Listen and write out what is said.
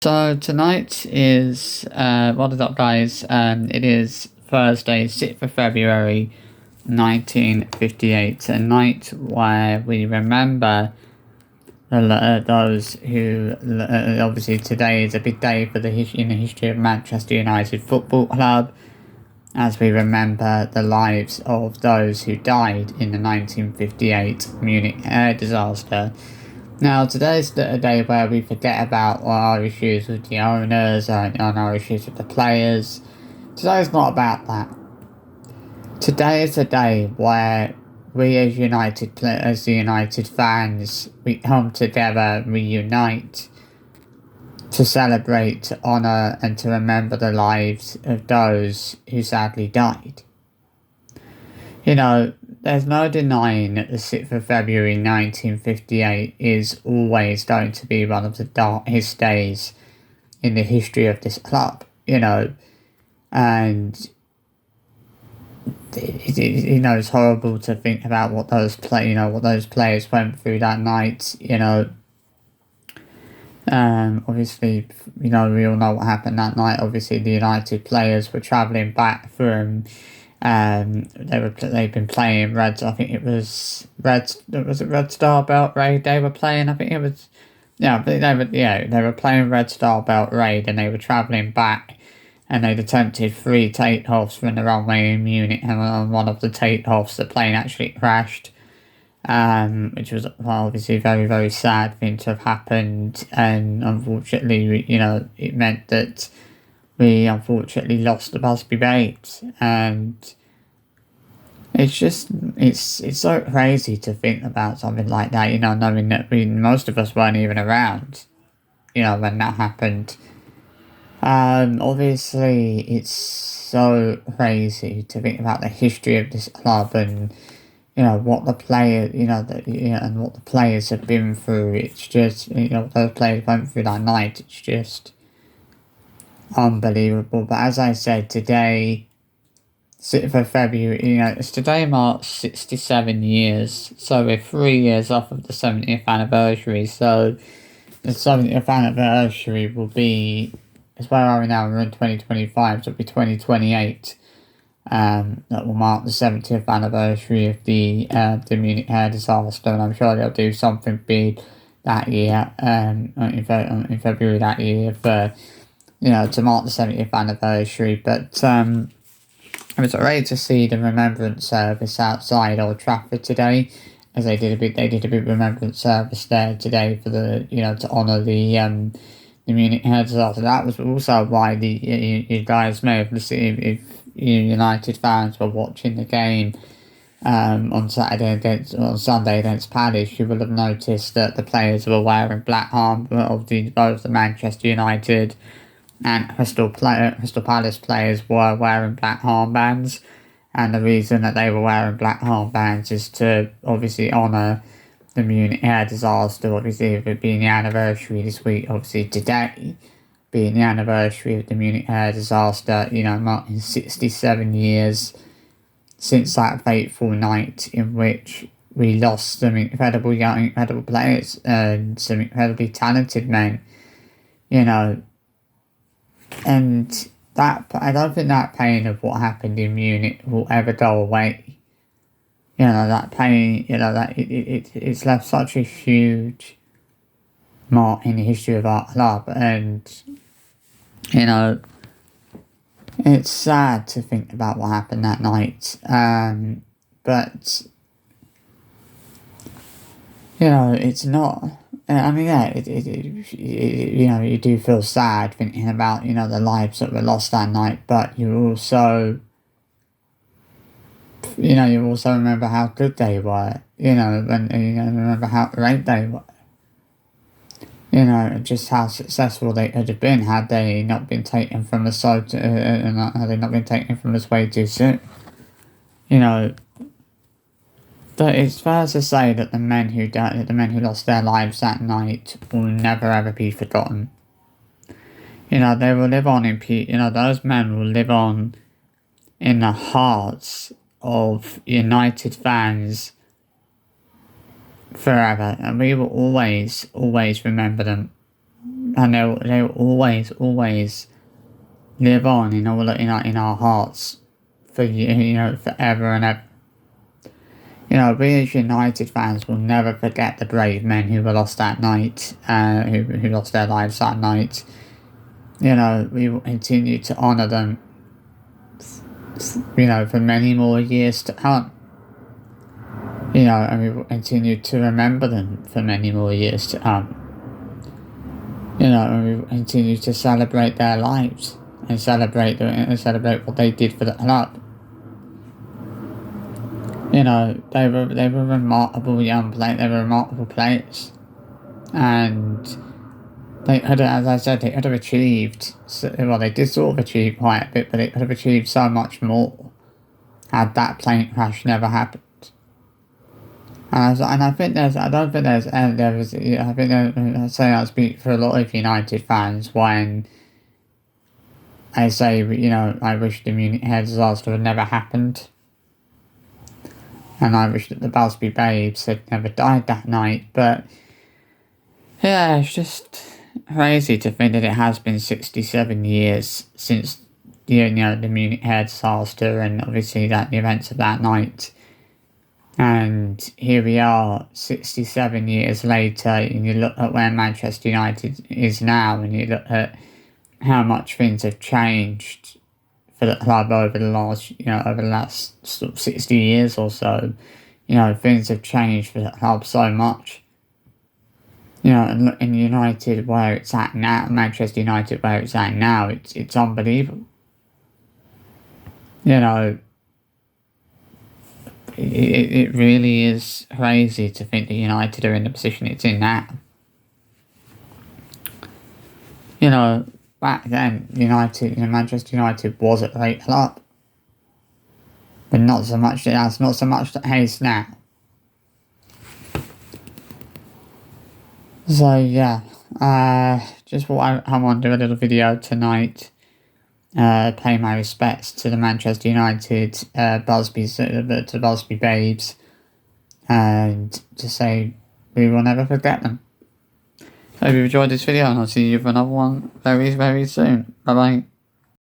So tonight is what is up, guys? It is Thursday, 6th of February, 1958, a night where we remember those who obviously today is a big day for in the history of Manchester United Football Club, as we remember the lives of those who died in the 1958 Munich air disaster. Now, today's a day where we forget about our issues with the owners and our issues with the players. Today's not about that. Today is a day where we as the United fans, we come together, we unite to celebrate, to honour and to remember the lives of those who sadly died. You know, there's no denying that the 6th of February 1958 is always going to be one of the darkest days in the history of this club, and it's horrible to think about what those players went through that night, obviously, we all know what happened that night. Obviously, the United players were travelling back from they've been playing Reds. I think it was Red Star Belt Raid they were playing. I think it was they were playing Red Star Belt Raid, and they were travelling back, and they'd attempted 3 takeoffs from the runway in Munich, and on one of the takeoffs the plane actually crashed, which was obviously a very, very sad thing to have happened, and unfortunately it meant that we unfortunately lost the Busby Babes, and it's so crazy to think about something like that, knowing that most of us weren't even around, when that happened. Obviously it's so crazy to think about the history of this club and what the and what the players have been through. It's just what those players went through that night. It's just unbelievable. But as I said, today, 6th of February, it's today marks 67 years, so we're 3 years off of the 70th anniversary. So the 70th anniversary will be, as where are we now? We're in 2025, so it'll be 2028. That will mark the 70th anniversary of the Munich air disaster, and I'm sure they'll do something big that year, in February that year for to mark the 70th anniversary. But it was great to see the remembrance service outside Old Trafford today, as they did a big remembrance service there today for the to honour the Munich air disaster. That was also why you guys may have listened if United fans were watching the game on Sunday against Palace. You will have noticed that the players were wearing black armband both the Manchester United and Crystal Palace players were wearing black armbands, and the reason that they were wearing black armbands is to obviously honour the Munich air disaster. Obviously, with it being the anniversary this week, obviously today being the anniversary of the Munich air disaster, marking 67 years since that fateful night in which we lost some incredible players and some incredibly talented men, and that, I don't think that pain of what happened in Munich will ever go away. That pain, that it's left such a huge mark in the history of our club, and it's sad to think about what happened that night. But it's not. I mean, yeah, you do feel sad thinking about the lives that were lost that night, but you also remember how good they were. When remember how great they were. Just how successful they could have been had they not been taken from us had they not been taken from us way too soon. But it's fair to say that the men who lost their lives that night will never ever be forgotten. They will live on in peace. Those men will live on in the hearts of United fans forever, and we will always remember them. and they'll always live on in all in our hearts for forever and ever. We as United fans will never forget the brave men who were lost that night, who lost their lives that night. We will continue to honour them, for many more years to come. And we will continue to remember them for many more years to come. And we will continue to celebrate their lives and celebrate what they did for the club. They were remarkable young players. They were remarkable players, and they could have, as I said, they could have achieved. Well, they did sort of achieve quite a bit, but they could have achieved so much more had that plane crash never happened. And I think I say I speak for a lot of United fans when I say, I wish the Munich head disaster had never happened. And I wish that the Busby babes had never died that night. But yeah, it's just crazy to think that it has been 67 years since the Munich head disaster, and obviously the events of that night. And here we are, 67 years later, and you look at where Manchester United is now, and you look at how much things have changed for the club over the last sort of 60 years or so. Things have changed for the club so much. And in United where it's at now, Manchester United where it's at now, it's unbelievable. It really is crazy to think that United are in the position it's in now. Back then, Manchester United was a great club, but not so much. That's not so much the case now. So yeah, just thought I'd come on do a little video tonight. Pay my respects to the Manchester United to Busby babes, and to say we will never forget them. Hope you enjoyed this video, and I'll see you for another one very, very soon. Bye bye.